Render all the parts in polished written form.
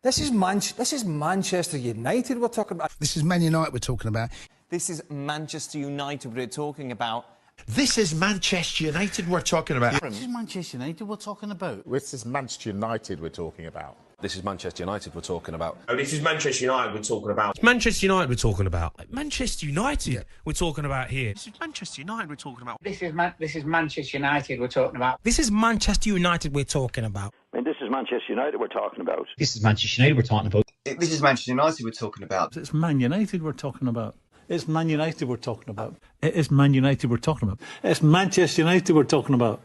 This is Manchester United we're talking about. This is Man United we're talking about. This is Manchester United we're talking about. This is Manchester United we're talking about. This is Manchester United we're talking about. This is Manchester United we're talking about. This is Manchester United we're talking about. Oh, this is Manchester United we're talking about. It's Manchester United we're talking about. Manchester United we're talking about here. This is Manchester United we're talking about. This is Manchester United we're talking about. This is Manchester United we're talking about. I mean, this is Manchester United we're talking about. This is Manchester United we're talking about. This is Manchester United we're talking about. It's Man United we're talking about. It's Man United we're talking about. It is Man United we're talking about. It's Manchester United we're talking about.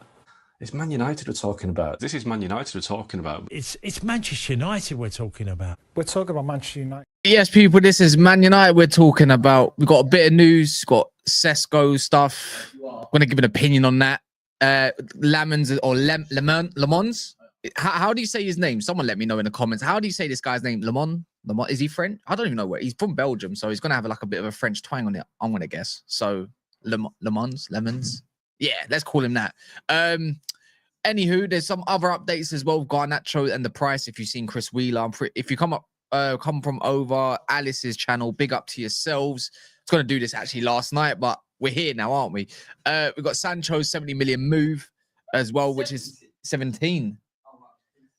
It's Man United we're talking about. This is Man United we're talking about. It's Manchester United we're talking about. We're talking about Manchester United. Yes, people, this is Man United we're talking about. We've got a bit of news, got Sesko stuff. I'm going to give an opinion on that. Lammens or Lammens. How do you say his name? Someone let me know in the comments. How do you say this guy's name? Lamont? Is he French? I don't even know where. He's from Belgium, so he's going to have like a bit of a French twang on it, I'm going to guess. So, Lemons. Yeah, let's call him that. Anywho, there's some other updates as well. Garnacho and the price. If you've seen Chris Wheeler, if you come from over Alice's channel, big up to yourselves. I was going to do this actually last night, but we're here now, aren't we? We've got Sancho's 70 million move as well, which is 17.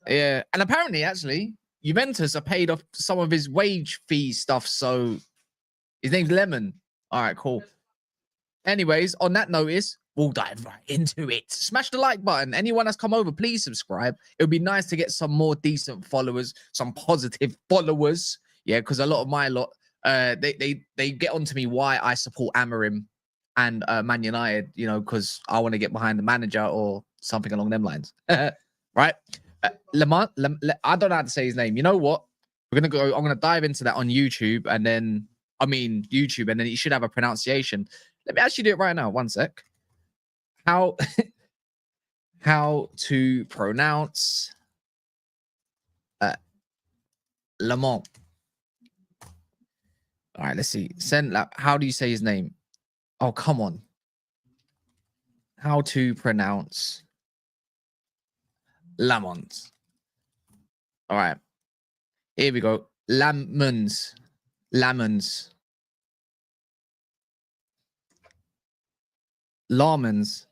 Yeah, and apparently, actually, Juventus are paid off some of his wage fee stuff, so his name's Lemon. All right, cool. Anyways, on that notice, we'll dive right into it. Smash the like button. Anyone that's come over, please subscribe. It would be nice to get some more decent followers, some positive followers. Yeah, because a lot of my lot, they get onto me why I support Amorim and Man United, you know, because I want to get behind the manager or something along them lines. Right? Lamont, I don't know how to say his name. You know what? I'm gonna dive into that on YouTube, and then it should have a pronunciation. Let me actually do it right now. One sec. How to pronounce Lamont? All right, let's see. How do you say his name? Oh, come on. How to pronounce Lammens. All right. Here we go. Lammens. Lammens. Lammens.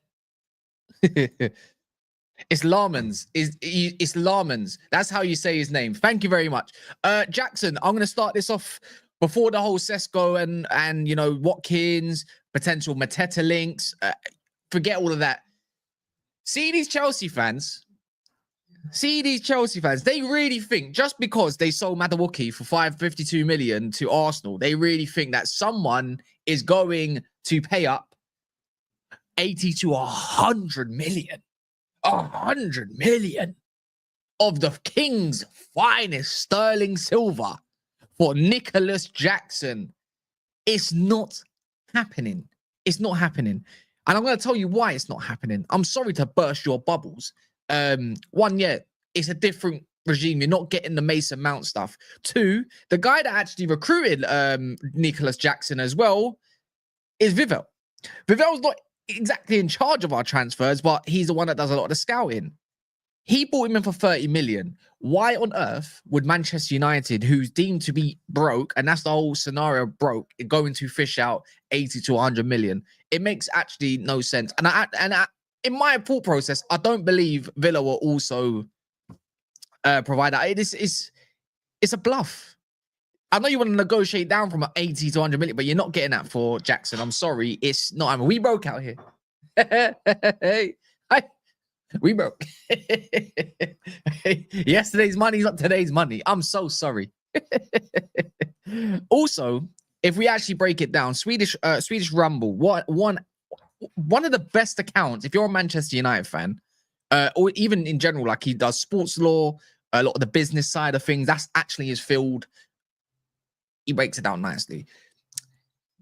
It's Lammens. It's Lammens. That's how you say his name. Thank you very much. Jackson, I'm going to start this off before the whole Sesko and you know, Watkins, potential Mateta links. Forget all of that. See these Chelsea fans, they really think just because they sold Madueke for 552 million to Arsenal, they really think that someone is going to pay up 80 to 100 million. 100 million of the King's finest sterling silver for Nicholas Jackson. It's not happening. It's not happening. And I'm going to tell you why it's not happening. I'm sorry to burst your bubbles. One, yeah, it's a different regime. You're not getting the Mason Mount stuff. Two, the guy that actually recruited Nicholas Jackson as well is Vivel. Vivel's not exactly in charge of our transfers, but he's the one that does a lot of the scouting. He bought him in for 30 million. Why on earth would Manchester United, who's deemed to be broke, and that's the whole scenario, broke, going to fish out 80 to 100 million? It makes actually no sense. And in my thought process, I don't believe Villa will also provide that. It's a bluff. I know you want to negotiate down from 80 to 100 million, but you're not getting that for Jackson. I'm sorry. It's not. I mean, we broke out here. We broke. Yesterday's money is not today's money. I'm so sorry. Also, if we actually break it down, Swedish Rumble, one of the best accounts, if you're a Manchester United fan, or even in general, like he does sports law, a lot of the business side of things, that's actually his field. He breaks it down nicely.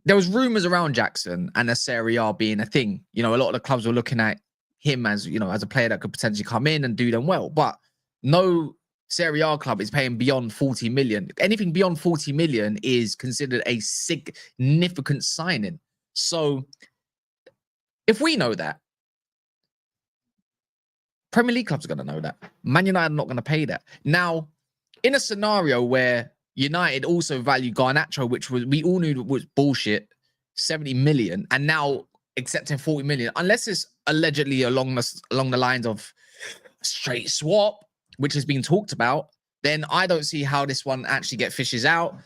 There was rumors around Jackson and the Serie A being a thing. You know, a lot of the clubs were looking at him as, you know, as a player that could potentially come in and do them well. But no Serie A club is paying beyond 40 million. Anything beyond 40 million is considered a significant signing. So if we know that, Premier League clubs are going to know that. Man United are not going to pay that. Now, in a scenario where United also value Garnacho, which we all knew was bullshit, 70 million, and now accepting 40 million, unless it's allegedly along the lines of straight swap, which has been talked about, then I don't see how this one actually fishes out.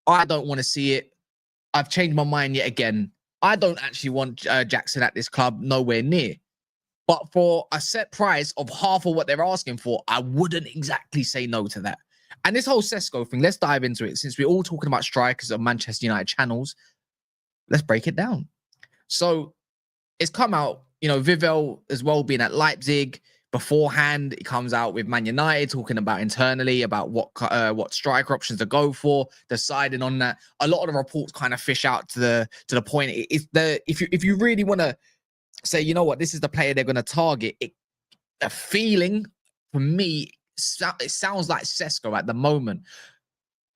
I don't want to see it. I've changed my mind yet again. I don't actually want Jackson at this club, nowhere near. But for a set price of half of what they're asking for, I wouldn't exactly say no to that. And this whole Sesko thing, let's dive into it. Since we're all talking about strikers on Manchester United channels, let's break it down. So it's come out, you know, Vivel as well being at Leipzig. Beforehand, it comes out with Man United talking about internally about what striker options to go for, deciding on that. A lot of the reports kind of fish out to the point. If you really want to say, you know what, this is the player they're going to target, a feeling for me, it sounds like Sesko at the moment.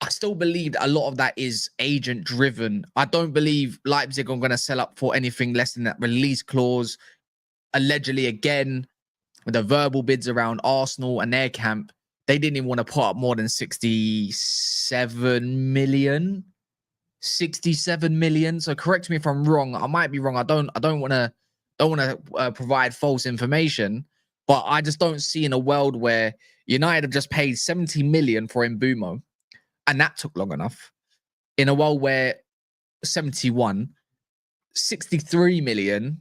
I still believe that a lot of that is agent driven. I don't believe Leipzig are going to sell up for anything less than that release clause. Allegedly, again, with the verbal bids around Arsenal and their camp, they didn't even want to put up more than 67 million. 67 million. So correct me if I'm wrong. I might be wrong. I don't want to provide false information, but I just don't see in a world where United have just paid 70 million for Mbeumo, and that took long enough. In a world where 63 million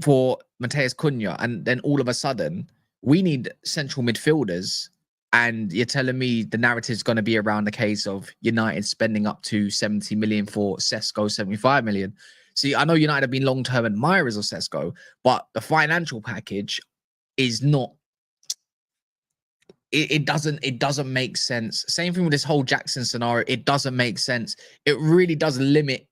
for Matheus Cunha, and then all of a sudden we need central midfielders, and you're telling me the narrative is going to be around the case of United spending up to 70 million for Sesko, 75 million. See, I know United have been long-term admirers of Sesko, but the financial package is not. It doesn't make sense. Same thing with this whole Jackson scenario. It doesn't make sense. It really does limit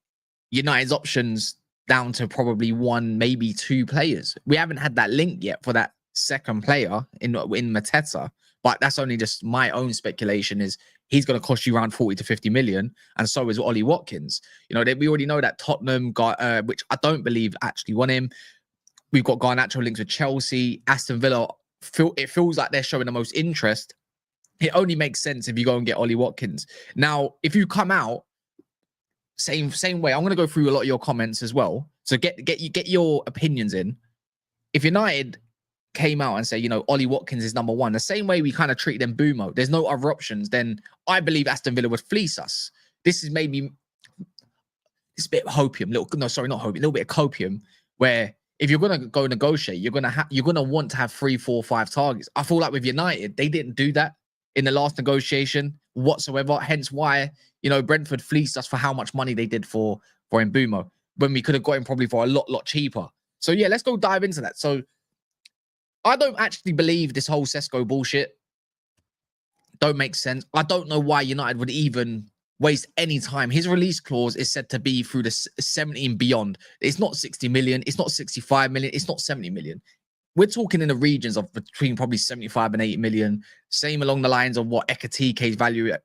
United's options down to probably one, maybe two players. We haven't had that link yet for that second player in Mateta, but that's only just my own speculation. Is he's going to cost you around 40 to 50 million, and so is Ollie Watkins. You know, we already know that Tottenham got, which I don't believe actually won him. We've got Garnacho links with Chelsea, Aston Villa. It feels like they're showing the most interest. It only makes sense if you go and get Ollie Watkins. Now, if you come out same way, I'm going to go through a lot of your comments as well. So get your opinions in. If United came out and say, you know, Ollie Watkins is number one, the same way we kind of treat them Mbeumo, there's no other options, then I believe Aston Villa would fleece us. This is maybe this bit of hopium, a little bit of copium, where if you're going to go negotiate, you're going to want to have 3, 4, 5 targets. I feel like with United, they didn't do that in the last negotiation whatsoever. Hence why, you know, Brentford fleeced us for how much money they did for Mbeumo, when we could have got him probably for a lot cheaper. So yeah, let's go dive into that. So I don't actually believe this whole Sesko bullshit. Don't make sense. I don't know why United would even waste any time. His release clause is said to be through the 70 and beyond. It's not 60 million. It's not 65 million. It's not 70 million. We're talking in the regions of between probably 75 and 80 million. Same along the lines of what Ekatike's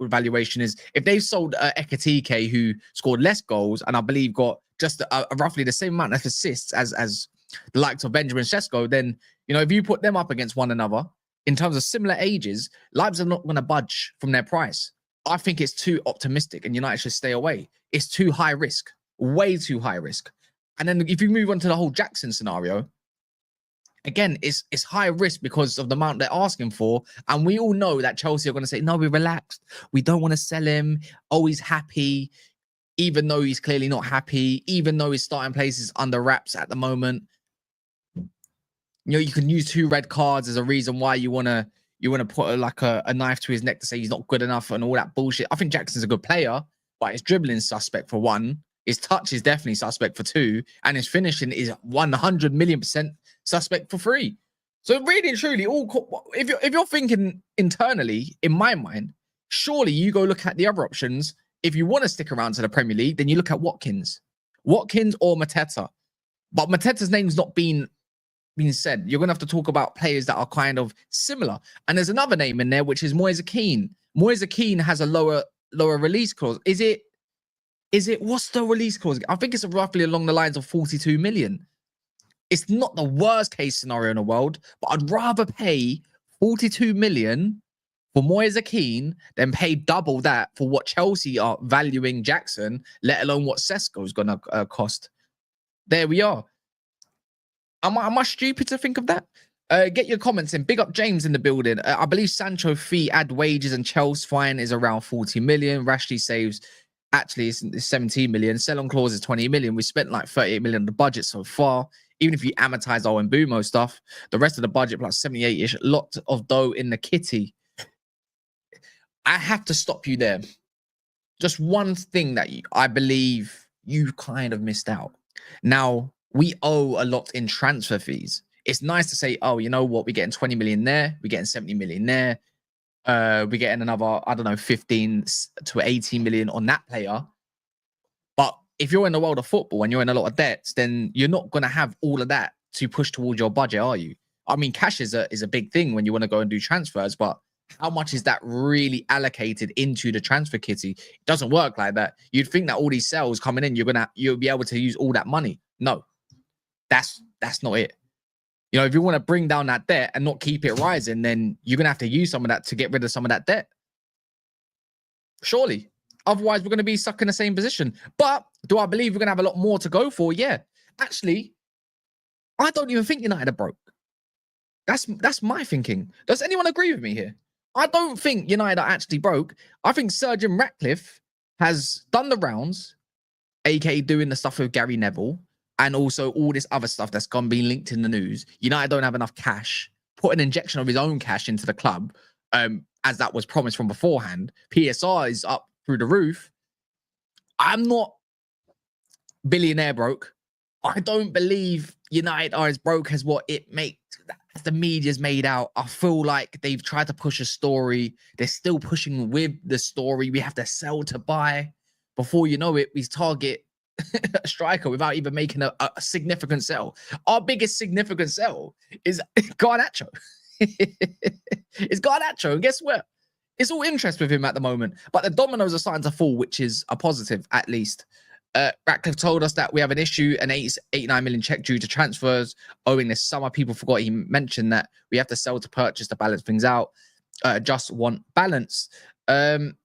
valuation is. If they've sold Ekatike, who scored less goals and I believe got just roughly the same amount of assists as the likes of Benjamin Sesko, then, you know, if you put them up against one another in terms of similar ages, Leipzig are not going to budge from their price. I think it's too optimistic and United should stay away. It's too high risk, way too high risk. And then if you move on to the whole Jackson scenario, again, it's high risk because of the amount they're asking for. And we all know that Chelsea are going to say, no, we're relaxed. We don't want to sell him. Oh, he's happy, even though he's clearly not happy, even though his starting place is under wraps at the moment. You know, you can use 2 red cards as a reason why you want to put a knife to his neck to say he's not good enough and all that bullshit. I think Jackson's a good player, but his dribbling is suspect for 1. His touch is definitely suspect for 2. And his finishing is 100 million% suspect for 3. So really and truly, if you're thinking internally, in my mind, surely you go look at the other options. If you want to stick around to the Premier League, then you look at Watkins or Mateta. But Mateta's name's not been said. You're going to have to talk about players that are kind of similar. And there's another name in there, which is Moise Kean. Moise Kean has a lower release clause. Is it, what's the release clause? I think it's roughly along the lines of 42 million. It's not the worst case scenario in the world, but I'd rather pay 42 million for Moise Keane, then pay double that for what Chelsea are valuing Jackson, let alone what Sesko is going to cost. There we are. Am I stupid to think of that? Get your comments in. Big up James in the building. I believe Sancho fee, add wages, and Chelsea fine is around 40 million. Rashly saves, actually, it's 17 million. Sell-on clause is 20 million. We spent like 38 million on the budget so far. Even if you amortize our Mbumo stuff, the rest of the budget plus 78-ish, lot of dough in the kitty. I have to stop you there. Just one thing that I believe you kind of missed out. Now, we owe a lot in transfer fees. It's nice to say, oh, you know what? We're getting 20 million there. We're getting 70 million there. We're getting another, I don't know, 15 to 18 million on that player. But if you're in the world of football and you're in a lot of debts, then you're not going to have all of that to push towards your budget, are you? I mean, cash is a big thing when you want to go and do transfers, but how much is that really allocated into the transfer kitty? It doesn't work like that. You'd think that all these sales coming in, you'll be able to use all that money. No, that's not it. You know, if you want to bring down that debt and not keep it rising, then you're going to have to use some of that to get rid of some of that debt. Surely. Otherwise, we're going to be stuck in the same position. But do I believe we're going to have a lot more to go for? Yeah. Actually, I don't even think United are broke. That's my thinking. Does anyone agree with me here? I don't think United are actually broke. I think Sir Jim Ratcliffe has done the rounds, aka doing the stuff with Gary Neville, and also all this other stuff that's gone being linked in the news. United don't have enough cash. Put an injection of his own cash into the club, as that was promised from beforehand. PSR is up through the roof. I'm not billionaire broke. I don't believe United are as broke as what it makes the media's made out. I feel like they've tried to push a story. They're still pushing with the story. We have to sell to buy. Before you know it, we target a striker without even making a significant sell. Our biggest significant sell is Garnacho. It's Garnacho. And guess what? It's all interest with him at the moment. But the dominoes are starting to fall, which is a positive, at least. Ratcliffe told us that we have an issue, an 89 million check due to transfers owing this summer. People forgot he mentioned that we have to sell to purchase to balance things out. Just want balance. Elanga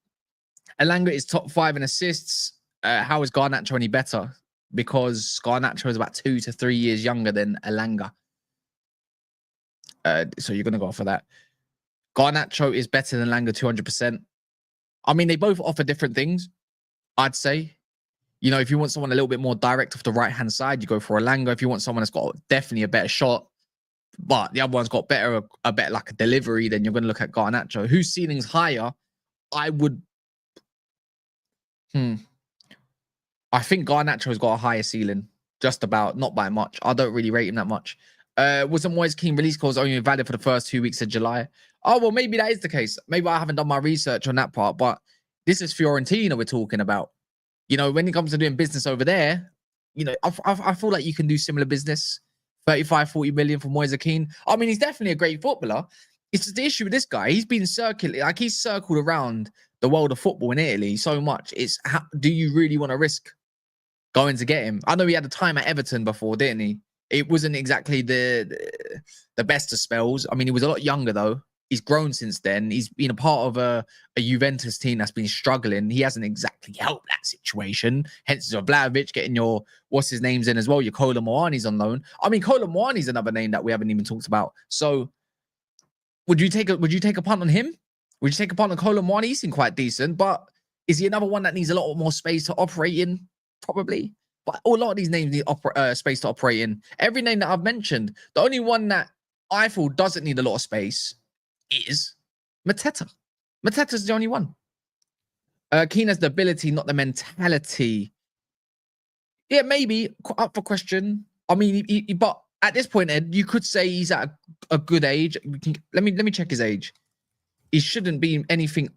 is top 5 in assists. How is Garnacho any better? Because Garnacho is about 2 to 3 years younger than Elanga. So you're going to go for that. Garnacho is better than Elanga 200%. I mean, they both offer different things, I'd say. You know, if you want someone a little bit more direct off the right-hand side, you go for Elanga. If you want someone that's got definitely a better shot, but the other one's got a better like a delivery, then you're going to look at Garnacho. Whose ceiling's higher? I would... I think Garnacho's got a higher ceiling. Just about, not by much. I don't really rate him that much. Wasn't Moise Keane release clause only valid for the first 2 weeks of July? Oh, well, maybe that is the case. Maybe I haven't done my research on that part, but this is Fiorentina we're talking about. You know, when it comes to doing business over there, you know, I feel like you can do similar business. 35, 40 million for Moise Keane. I mean, he's definitely a great footballer. It's just the issue with this guy. He's been he's circled around the world of football in Italy so much. It's how do you really want to risk going to get him? I know he had a time at Everton before, didn't he? It wasn't exactly the best of spells. I mean, he was a lot younger, though. He's grown since then. He's been a part of a Juventus team that's been struggling. He hasn't exactly helped that situation. Hence, Vlahovic getting your, what's his name's in as well, your Kolo Muani's on loan. I mean, Kolo Muani's another name that we haven't even talked about. So, would you take a punt on him? Would you take a punt on Kolo Muani? He seemed quite decent, but is he another one that needs a lot more space to operate in? Probably. But a lot of these names need space to operate in. Every name that I've mentioned, the only one that I feel doesn't need a lot of space is Mateta. Mateta's the only one. Keane has the ability, not the mentality. Yeah, maybe up for question. I mean, but at this point, Ed, you could say he's at a good age. Let me check his age. He shouldn't be anything.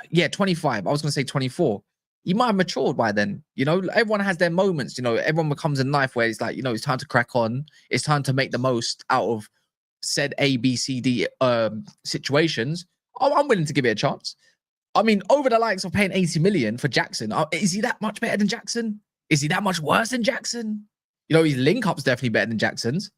Yeah, 25. I was going to say 24. He might have matured by then. You know, everyone has their moments. You know, everyone becomes a knife where it's like, you know, it's time to crack on. It's time to make the most out of said A, B, C, D situations. I'm willing to give it a chance. I mean, over the likes of paying 80 million for Jackson, is he that much better than Jackson? Is he that much worse than Jackson? You know, his link-up's definitely better than Jackson's.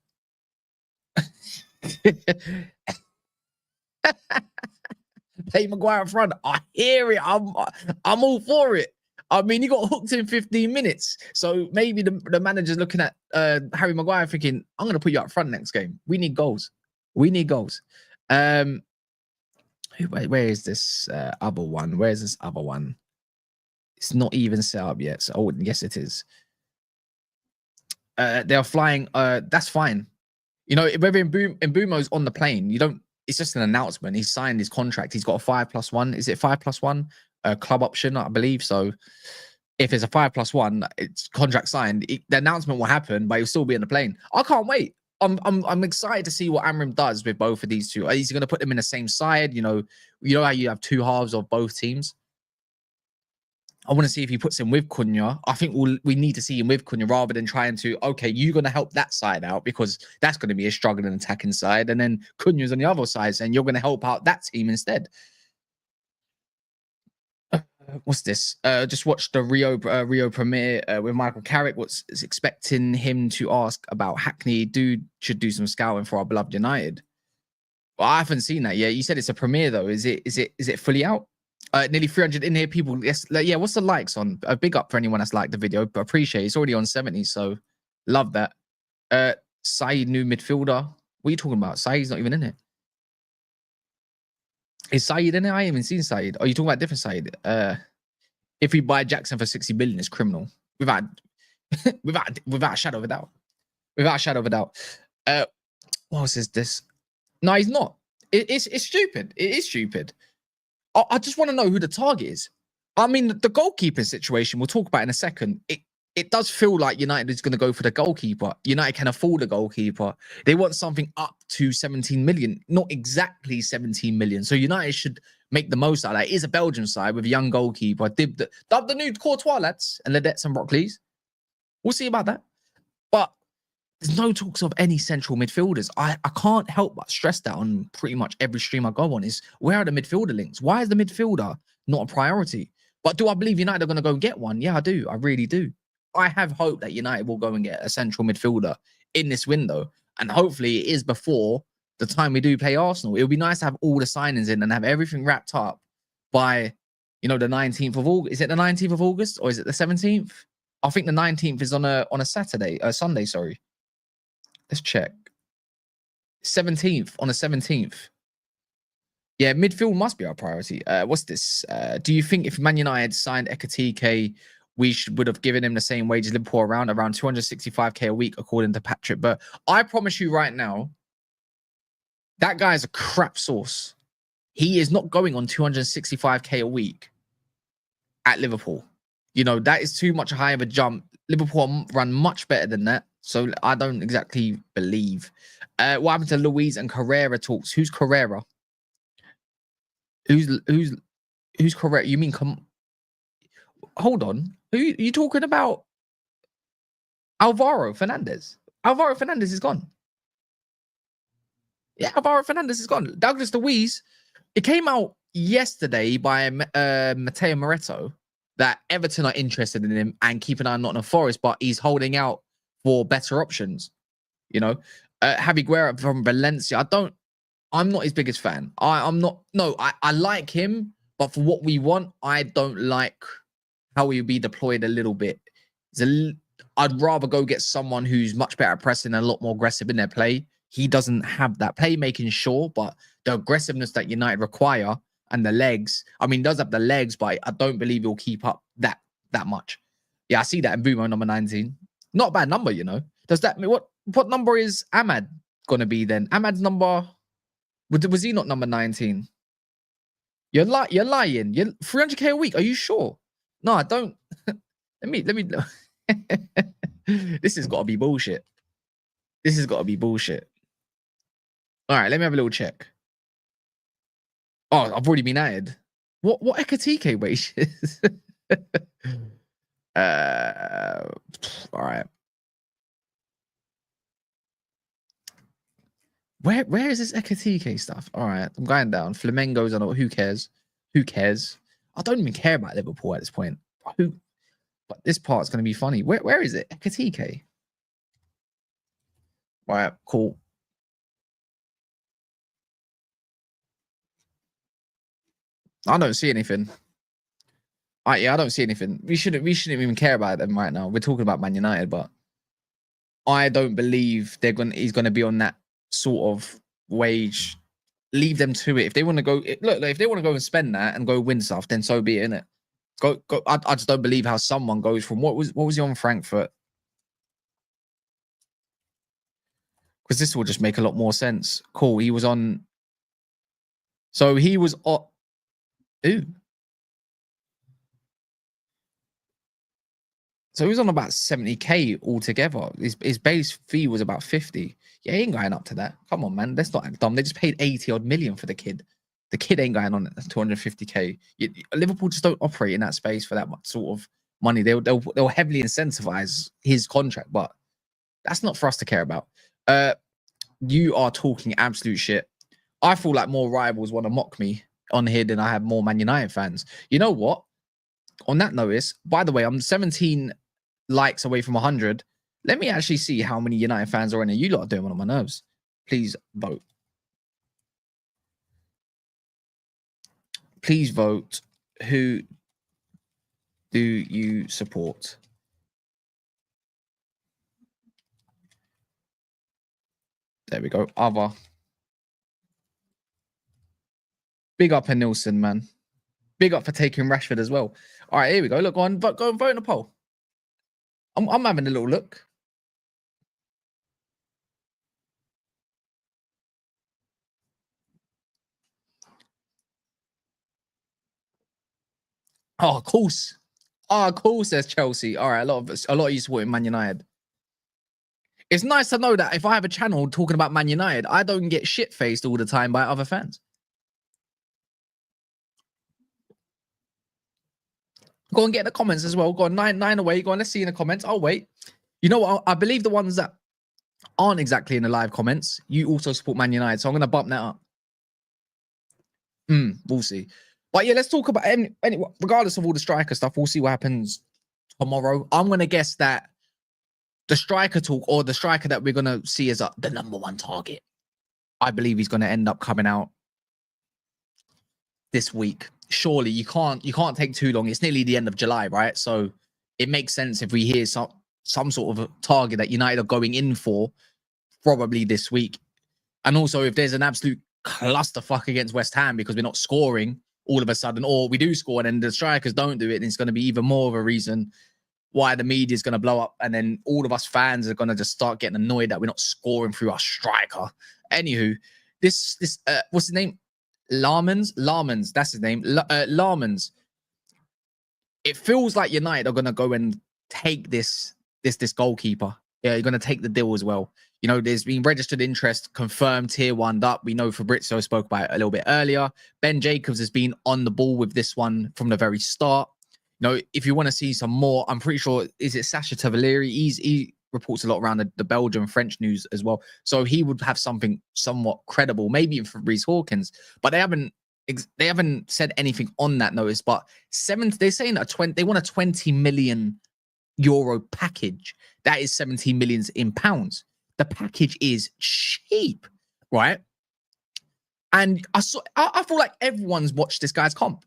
Play Maguire up front. I hear it. I'm all for it. I mean, he got hooked in 15 minutes. So maybe the manager's looking at Harry Maguire thinking, I'm going to put you up front next game. We need goals. We need goals. Where is this other one? Where is this other one? It's not even set up yet. So, oh, yes, it is. They are flying. That's fine. You know, whether Mbumo's on the plane, you don't. It's just an announcement. He's signed his contract. He's got a 5+1. Is it 5+1? Club option, I believe. So if it's a 5+1, it's contract signed. The announcement will happen, but he'll still be in the plane. I can't wait. I'm excited to see what Amorim does with both of these two. Is he going to put them in the same side? You know how you have two halves of both teams. I want to see if he puts him with Cunha. I think we need to see him with Cunha rather than trying to, okay, you're going to help that side out because that's going to be a struggling attacking side. And then Cunha's on the other side and you're going to help out that team instead. What's this? Just watched the Rio premiere with Michael Carrick. What's expecting him to ask about Hackney? Dude should do some scouting for our beloved United. Well, I haven't seen that yet. You said it's a premiere though. Is it fully out? Nearly 300 in here. People, yes, yeah. What's the likes on? A big up for anyone that's liked the video. But appreciate it. It's already on 70, so love that. Saeed, new midfielder. What are you talking about? Saeed's not even in it. Is Saeed in it? I haven't even seen Saeed. Are you talking about different Saeed? If we buy Jackson for 60 billion, it's criminal. Without a shadow of a doubt. Without a shadow of a doubt. What else is this? No, he's not. It's stupid. It is stupid. I just want to know who the target is. I mean, the goalkeeper situation, we'll talk about in a second. It does feel like United is going to go for the goalkeeper. United can afford a goalkeeper. They want something up to 17 million, not exactly 17 million. So United should make the most out of that. It is a Belgian side with a young goalkeeper. Dub the new Courtois, lads, and Ledettes and Brockleys. We'll see about that. But there's no talks of any central midfielders. I can't help but stress that on pretty much every stream I go on is where are the midfielder links? Why is the midfielder not a priority? But do I believe United are going to go and get one? Yeah, I do. I really do. I have hope that United will go and get a central midfielder in this window. And hopefully it is before the time we do play Arsenal. It would be nice to have all the signings in and have everything wrapped up by, the 19th of August. Is it the 19th of August or is it the 17th? I think the 19th is on a Sunday, sorry. Let's check. 17th, on the 17th. Yeah, midfield must be our priority. What's this? Do you think if Man United signed Ekatike, we would have given him the same wage as Liverpool around 265k a week, according to Patrick? But I promise you right now, that guy is a crap source. He is not going on 265k a week at Liverpool. That is too much high of a jump. Liverpool run much better than that. So I don't exactly believe. What happened to Luiz and Carrera talks? Who's Carrera? Who's Carrera? You mean hold on. Who are you talking about? Alvaro Fernandez. Alvaro Fernandez is gone. Yeah, Alvaro Fernandez is gone. Douglas Luiz. It came out yesterday by Matteo Moretto that Everton are interested in him and keep an eye on Nottingham Forest, but he's holding out for better options. Javi Guerra from Valencia. I'm not his biggest fan. I'm not. No, I like him, but for what we want, I don't like how he'll be deployed a little bit. I'd rather go get someone who's much better at pressing and a lot more aggressive in their play. He doesn't have that playmaking, sure, but the aggressiveness that United require and the legs. I mean, he does have the legs, but I don't believe he'll keep up that much. Yeah, I see that in Mbumo number 19. Not a bad number, Does that mean what number is Ahmad gonna be then? Ahmad's number was he not number 19? You're lying. You're 300k a week. Are you sure? No, I don't. let me. This has got to be bullshit. This has got to be bullshit. All right, let me have a little check. Oh, I've already been added. What Ekatike wage is? All right. Where is this Ekatike stuff? All right, I'm going down. Flamengo's on. Who cares? Who cares? I don't even care about Liverpool at this point. But this part's going to be funny. Where is it? Ekatike. All right, cool. I don't see anything. I don't see anything. We shouldn't even care about them right now. We're talking about Man United, but I don't believe he's gonna be on that sort of wage. Leave them to it. If they want to go, look, if they want to go and spend that and go win stuff, then so be it, innit? Go. I just don't believe how someone goes from what was he on Frankfurt? Because this will just make a lot more sense. Cool. He was on. So he was on. Ooh. So he was on about 70k altogether. His base fee was about 50. Yeah, he ain't going up to that. Come on, man. That's not dumb. They just paid 80 odd million for the kid. The kid ain't going on 250k. Liverpool just don't operate in that space for that much sort of money. They'll heavily incentivize his contract, but that's not for us to care about. You are talking absolute shit. I feel like more rivals want to mock me on here than I have more Man United fans. You know what? On that notice, by the way, I'm 17 likes away from 100. Let me actually see how many United fans are in it. You lot are doing one on my nerves. Please vote. Please vote. Who do you support? There we go. Other. Big up for Nilsson, man. Big up for taking Rashford as well. All right, here we go. Look, go and vote in the poll. I'm having a little look. Oh, of course. Oh, of course, there's Chelsea. All right, a lot of you supporting Man United. It's nice to know that if I have a channel talking about Man United, I don't get shit-faced all the time by other fans. Go and get the comments as well. Go on, nine away. Go on, let's see in the comments. I'll wait. You know what? I believe the ones that aren't exactly in the live comments, you also support Man United. So I'm going to bump that up. We'll see. But yeah, let's talk about regardless of all the striker stuff, we'll see what happens tomorrow. I'm going to guess that the striker talk, or the striker that we're going to see as the number one target, I believe he's going to end up coming out this week. Surely you can't take too long. It's nearly the end of July, right? So it makes sense if we hear some sort of a target that United are going in for probably this week. And also if there's an absolute clusterfuck against West Ham because we're not scoring all of a sudden, or we do score and then the strikers don't do it, and it's going to be even more of a reason why the media is going to blow up, and then all of us fans are going to just start getting annoyed that we're not scoring through our striker. Anywho, this what's his name? Lammens, that's his name. Lammens. It feels like United are going to go and take this goalkeeper. Yeah, you're going to take the deal as well. You know, there's been registered interest confirmed, tier 1'd up. We know Fabrizio spoke about it a little bit earlier. Ben Jacobs has been on the ball with this one from the very start. You know, if you want to see some more, I'm pretty sure, is it Sacha Tavolieri? He reports a lot around the Belgian French news as well. So he would have something somewhat credible, maybe even for Reece Hawkins. But they haven't said anything on that notice. But they're saying that they want a 20 million euro package. That is 17 million in pounds. The package is cheap, right? And I feel like everyone's watched this guy's comp.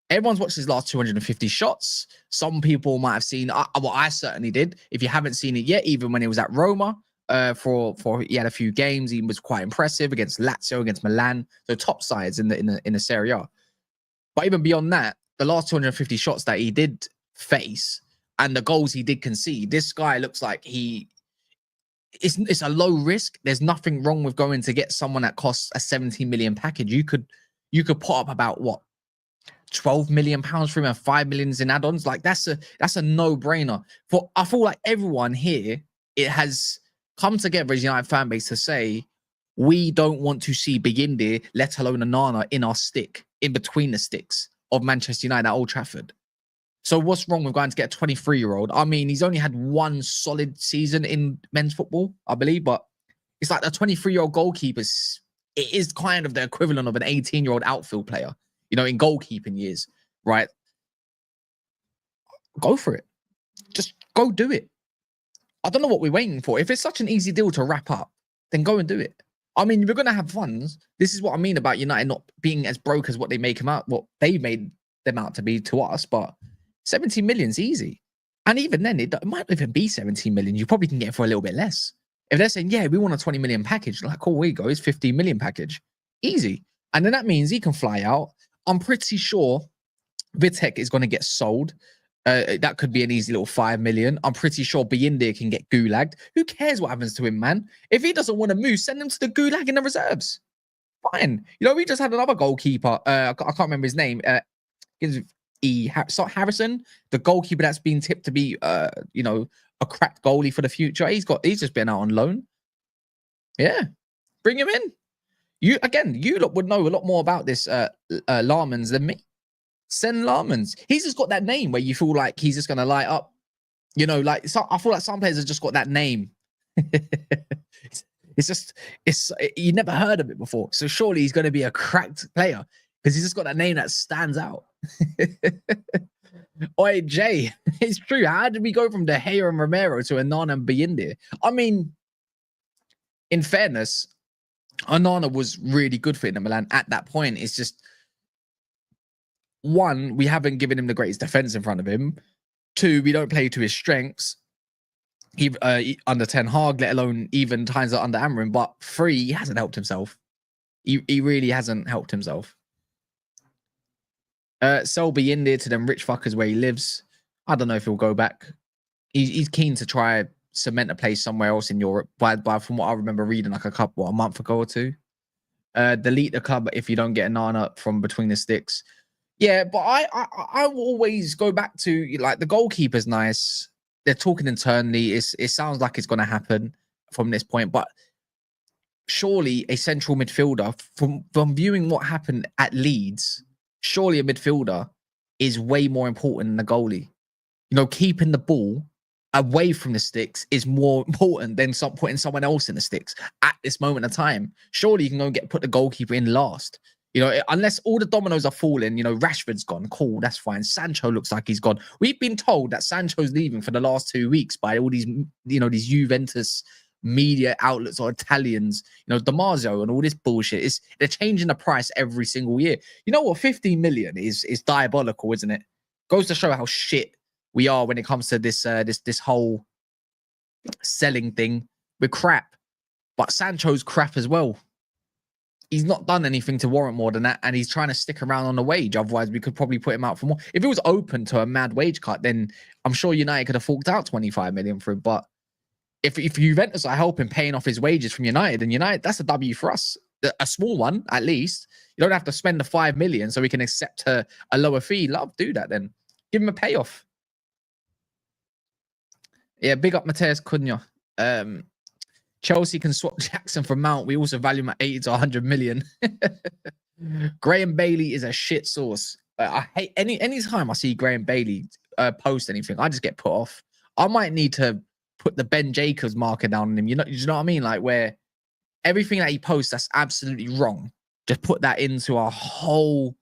Everyone's watched his last 250 shots. Some people might have seen what I certainly did. If you haven't seen it yet, even when he was at Roma, for he had a few games, he was quite impressive against Lazio, against Milan, the top sides in the Serie A. But even beyond that, the last 250 shots that he did face and the goals he did concede, this guy looks like it's a low risk. There's nothing wrong with going to get someone that costs a 17 million package. You could put up about what, 12 million pounds for him and 5 million in add-ons. Like that's a no-brainer. I feel like everyone here, it has come together as United fan base to say we don't want to see Bigindi, let alone Onana, in our stick, in between the sticks of Manchester United at Old Trafford. So what's wrong with going to get a 23-year-old? I mean, he's only had one solid season in men's football, I believe, but it's like a 23-year-old goalkeeper. It is kind of the equivalent of an 18-year-old outfield player, you know, in goalkeeping years, right? Go for it. Just go do it. I don't know what we're waiting for. If it's such an easy deal to wrap up, then go and do it. I mean, we're going to have funds. This is what I mean about United not being as broke as what they make them out, what they made them out to be to us. But 70 million's easy. And even then, it might not even be 17 million. You probably can get it for a little bit less. If they're saying, yeah, we want a 20 million package, like, oh, here you go, it's 15 million package. Easy. And then that means he can fly out. I'm pretty sure Vitek is going to get sold. That could be an easy little 5 million. I'm pretty sure Bayindir can get gulagged. Who cares what happens to him, man? If he doesn't want to move, send him to the gulag in the reserves. Fine. You know, we just had another goalkeeper. I can't remember his name. Harrison, the goalkeeper that's been tipped to be, you know, a cracked goalie for the future. He's just been out on loan. Yeah, bring him in. You lot would know a lot more about this Lammens than me. Send Lammens. He's just got that name where you feel like he's just gonna light up. You know, like I feel like some players have just got that name. it's you never heard of it before. So surely he's gonna be a cracked player because he's just got that name that stands out. Oi, Jay, it's true. How did we go from De Gea and Romero to Onana and Bayindir? I mean, in fairness, Onana was really good for Inter Milan at that point. It's just, one, we haven't given him the greatest defense in front of him. Two, we don't play to his strengths under Ten Hag, let alone even times under Amorim. But three, he hasn't helped himself. He really hasn't helped himself. Sell Bayindir to them rich fuckers where he lives. I don't know if he'll go back. He's keen to try cement a place somewhere else in Europe. By from what I remember reading, like a month ago or two. Delete the club if you don't get Onana from between the sticks. Yeah, but I will always go back to, like, the goalkeeper's nice. They're talking internally. It sounds like it's going to happen from this point, but surely a central midfielder, from viewing what happened at Leeds, surely a midfielder is way more important than the goalie. You know, keeping the ball away from the sticks is more important than putting someone else in the sticks at this moment of time. Surely you can go and put the goalkeeper in last. You know, unless all the dominoes are falling, you know, Rashford's gone. Cool, that's fine. Sancho looks like he's gone. We've been told that Sancho's leaving for the last 2 weeks by all these, you know, these Juventus media outlets or Italians, you know, Damaso and all this bullshit. They're changing the price every single year. You know what? 15 million is diabolical, isn't it? Goes to show how shit we are when it comes to this whole selling thing. We're crap. But Sancho's crap as well. He's not done anything to warrant more than that, and he's trying to stick around on the wage. Otherwise, we could probably put him out for more. If it was open to a mad wage cut, then I'm sure United could have forked out 25 million for him. But if Juventus are helping paying off his wages from United, then United, that's a W for us. A small one, at least. You don't have to spend the 5 million so we can accept a lower fee. Love, do that then. Give him a payoff. Yeah, big up Mateus Cunha. Chelsea can swap Jackson for Mount. We also value him at 80 to 100 million. Graham Bailey is a shit source. I hate any time I see Graham Bailey post anything, I just get put off. I might need to put the Ben Jacobs marker down on him. You know what I mean? Like, where everything that he posts that's absolutely wrong, just put that into a whole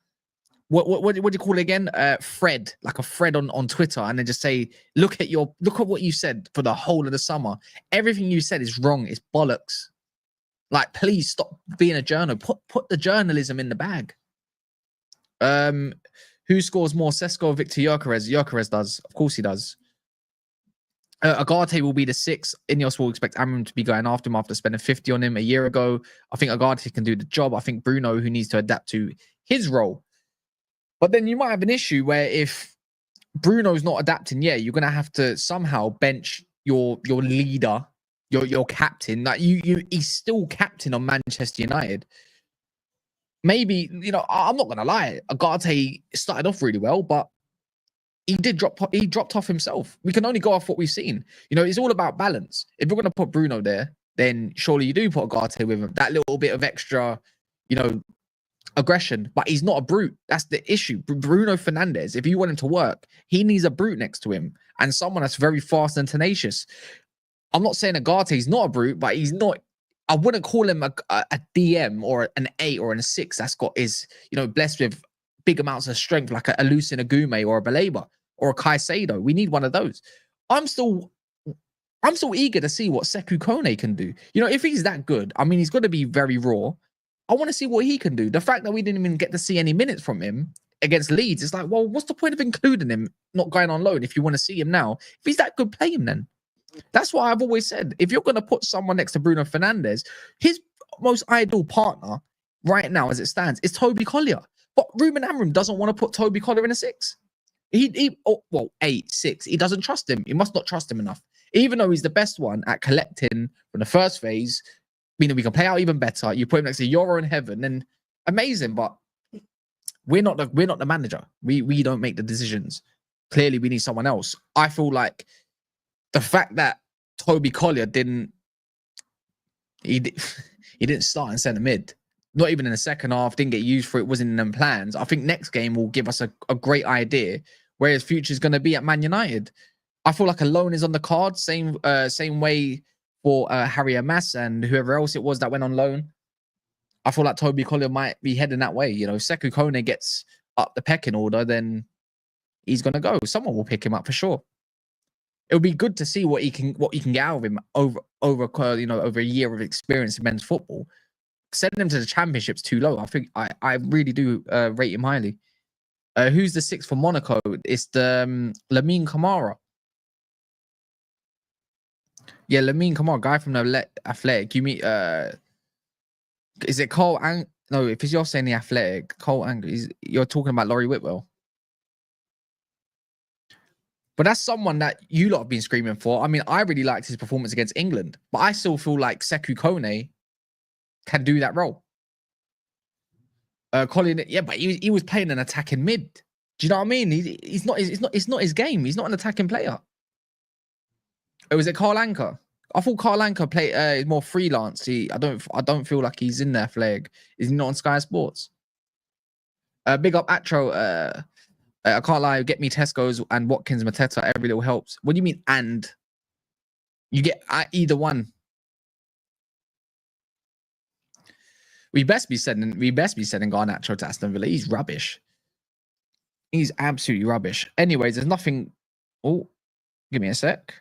what do you call it again? Thread, like a thread on Twitter, and then just say, look at what you said for the whole of the summer. Everything you said is wrong. It's bollocks. Like, please stop being a journal. Put the journalism in the bag. Who scores more, Sesko or Victor Gyökeres? Gyökeres does. Of course he does. Agate will be the 6th. Ineos will expect Amorim to be going after him after spending 50 on him a year ago. I think Agate can do the job. I think Bruno, who needs to adapt to his role. But then you might have an issue where if Bruno's not adapting, yeah, you're going to have to somehow bench your leader, your captain. Like he's still captain on Manchester United. Maybe, you know, I'm not going to lie. Agate started off really well, but he dropped off himself. We can only go off what we've seen. You know, it's all about balance. If you're going to put Bruno there, then surely you do put Agate with him. That little bit of extra, you know, aggression, but he's not a brute. That's the issue. Bruno Fernandes, if you want him to work, he needs a brute next to him and someone that's very fast and tenacious. I'm not saying Agate's not a brute, but he's not. I wouldn't call him a DM or an 8 or a 6 that's got is, you know, blessed with big amounts of strength like a Lucien Agume or a Baleba or a Caicedo. We need one of those. I'm still I'm so eager to see what Sekou Kone can do. You know, if he's that good, I mean, he's going to be very raw. I want to see what he can do. The fact that we didn't even get to see any minutes from him against Leeds, it's like, well, what's the point of including him, not going on loan if you want to see him now? If he's that good, play him then. That's what I've always said. If you're going to put someone next to Bruno Fernandes, his most ideal partner right now, as it stands, is Toby Collier. But Ruben Amorim doesn't want to put Toby Collier in a 6. 8, 6. He doesn't trust him. He must not trust him enough. Even though he's the best one at collecting from the first phase, meaning we can play out even better. You put him next to Euro in heaven, and amazing. But we're not the manager. We don't make the decisions. Clearly, we need someone else. I feel like the fact that Toby Collier didn't start in centre mid, not even in the second half, didn't get used for it, wasn't in them plans. I think next game will give us a great idea where his future is going to be at Man United. I feel like a loan is on the card. Same way for Harry Amas and whoever else it was that went on loan. I feel like Toby Collier might be heading that way. You know, if Sekou Kone gets up the pecking order, then he's going to go. Someone will pick him up for sure. It'll be good to see what he can get out of him over a year of experience in men's football. Sending him to the Championship's too low. I think I really do rate him highly. Who's the 6th for Monaco? It's the Lamine Camara. Yeah, Lamine Camara, guy from the Athletic. You mean is it Cole no, if you're saying the Athletic, Cole you're talking about Laurie Whitwell. But that's someone that you lot have been screaming for. I mean, I really liked his performance against England, but I still feel like Sekou Kone can do that role. Colin, yeah, but he was playing an attacking mid. Do you know what I mean? It's not his game. He's not an attacking player. Or was it Carl Anker? I thought Carl Anker is more freelance. I don't feel like he's in their flag. Is he not on Sky Sports? Big up Atro. I can't lie. Get me Tesco's and Watkins Mateta. Every little helps. What do you mean? And you get either one. We best be sending Garnacho to Aston Villa. He's rubbish. He's absolutely rubbish. Anyways, there's nothing. Oh, give me a sec.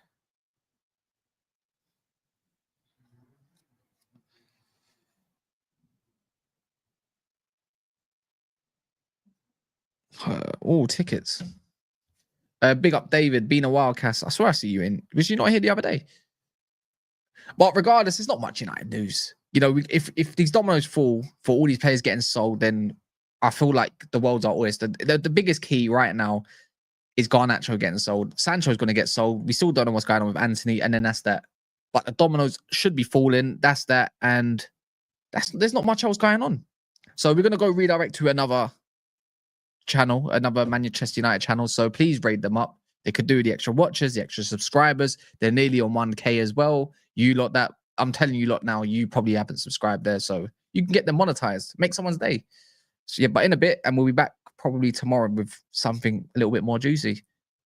Tickets. Big up David, being a Wildcast. I swear I see you in. Was you not here the other day? But regardless, there's not much United news. You know, if these dominoes fall for all these players getting sold, then I feel like the world's our oyster. The biggest key right now is Garnacho getting sold. Sancho's going to get sold. We still don't know what's going on with Anthony, and then that's that. But the dominoes should be falling. That's that, and there's not much else going on. So we're going to go redirect to another channel, another Manchester United channel. So please rate them up. They could do the extra watchers, the extra subscribers. They're nearly on 1K as well. You lot that I'm telling you lot now, you probably haven't subscribed there, so you can get them monetized. Make someone's day. So yeah, but in a bit, and we'll be back probably tomorrow with something a little bit more juicy.